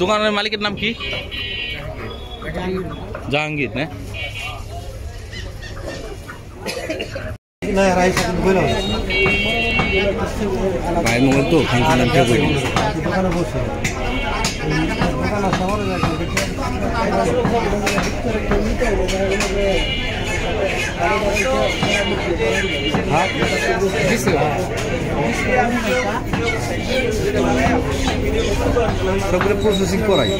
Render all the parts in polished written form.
দোকানের মালিকের নাম কি? জাহাঙ্গীর না? তো প্রসেসিং করাই।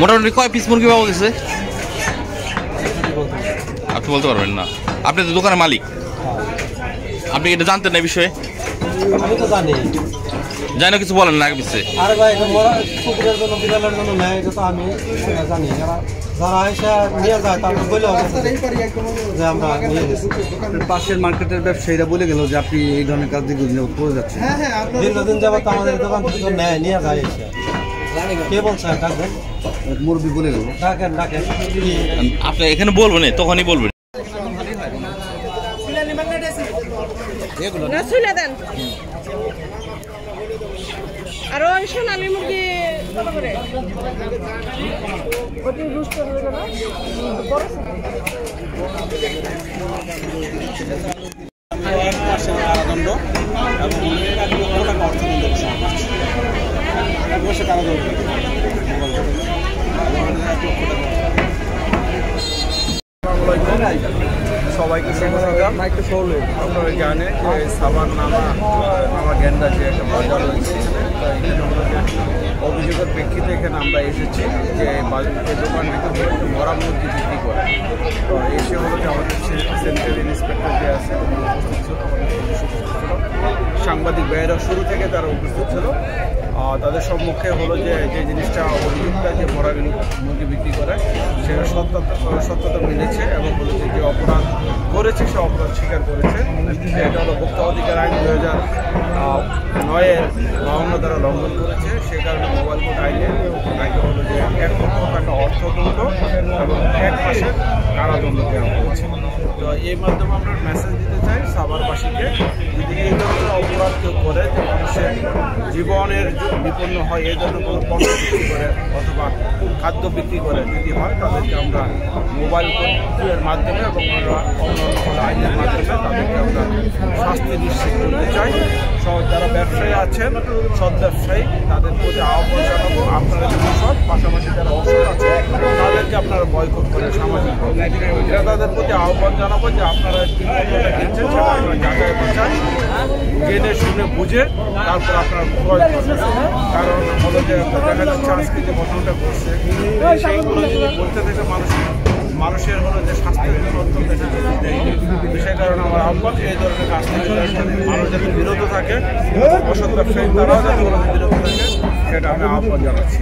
মোটামুটি কয় পিস মুরগি পাওয়া গেছে আপনি বলতে পারবেন না? আপনি তো দোকানের মালিক, আপনি এটা জানতেন না এই বিষয়ে? আমি তো জানি, জানি না, কিছু বলেন না আগে পিছিয়ে। আরে ভাই এটা কুকুরের জন্য বিড়ালের জন্য নেয়, এটা তো আমি জানি। যারা এসে নিয়ে যায় তারপর বলে যে আমরা নিয়ে গেছি। পাশের মার্কেটের ব্যবসায়ীরা বলে গেল যে আপনি এই ধরনের কাজ দিয়ে করে যাচ্ছেন। দীর্ঘদিন যাবত আমাদের দোকান থেকে নেয়, নিয়ে যায় এসে। কে বলছে? ডাকবেন, মুরব্বী বলে গেল। ডাকেন ডাকেন। আপনি এখানে বলবেন, তখনই বলবেন। না শুনে দেন। আর ওই সোনালি মুরগি কত করে? ওটি রুস্ট হয়ে গেল বড় এক মাসের কারাদণ্ড এবং 1 লক্ষ টাকা অর্থদণ্ড। 1 মাসের কারাদণ্ড, 1 লক্ষ টাকা। সবাইকে আপনারা জানেন যে সাবান নামা গেন্দা যে একটা বাজার রয়েছে, অভিযোগের প্রেক্ষিতে এখানে আমরা এসেছি যে বাজারের দোকান থেকে মরা মুরগি বিক্রি করে। তো এসে হলো যে আমাদের সেন্ট্রাল ইন্সপেক্টর যে আছে উপস্থিত ছিল, সাংবাদিক ভাইয়েরা শুরু থেকে তারা উপস্থিত ছিল। তাদের সম্মুখে হলো যে যে জিনিসটা অভিযুক্ত যে মরা মুরগি বিক্রি করে সেটা সত্যতা মিলেছে এবং বলেছে যে অপরাধ করেছে সে অপরাধ স্বীকার করেছে। এটা হলো ভোক্তা অধিকার আইন 2009-এর 52 দ্বারা লঙ্ঘন করেছে। সে কারণে মোবাইল কোর্ট আইনে তাকে হলো যে 1 লক্ষ টাকা অর্থদণ্ড এবং 1 মাসের কারাদণ্ড দেওয়া হয়েছে। তো এই মাধ্যমে আমরা মেসেজ দিতে চাই সাভারবাসীকে, যদি এই ধরনের অপরাধ কেউ করে যে মানুষের জীবনের বিপন্ন হয়, এই ধরনের কোনো পণ্য বিক্রি করে অথবা খাদ্য বিক্রি করে যদি হয়, তাদেরকে আমরা মোবাইল কোর্টের মাধ্যমে এবং অন্যান্য আইনের মাধ্যমে তাদেরকে আমরা শাস্তি নিশ্চিত করতে চাই। যারা ব্যবসায়ী আছেন, সৎ ব্যবসায়ী, তাদের প্রতি আহ্বান জানাবো আপনারা যারা সৎ, পাশাপাশি যারা অসৎ আছে তাদেরকে আপনারা বয়কট করেন সামাজিকভাবে। এটা তাদের প্রতি আহ্বান জানাবো যে আপনারা কি পণ্যটা কিনছেন সেটা আপনারা যাচাই বাছাই জেনে শুনে বুঝে তারপর আপনারা ক্রয় করবেন। কারণ হলো যে দেখা যাচ্ছে আজকে যে ঘটনাটা ঘটছে সেইগুলো যদি করতে থেকে মানুষের হলো যে স্বাস্থ্যের জন্য অত্যন্ত সে কারণে আমার আহ্বান এই ধরনের কাজ থেকে মানুষ যাতে বিরত থাকে, অসৎ ব্যবসায়ী তারাও যাতে বিরত থাকে, সেটা আমি আহ্বান জানাচ্ছি।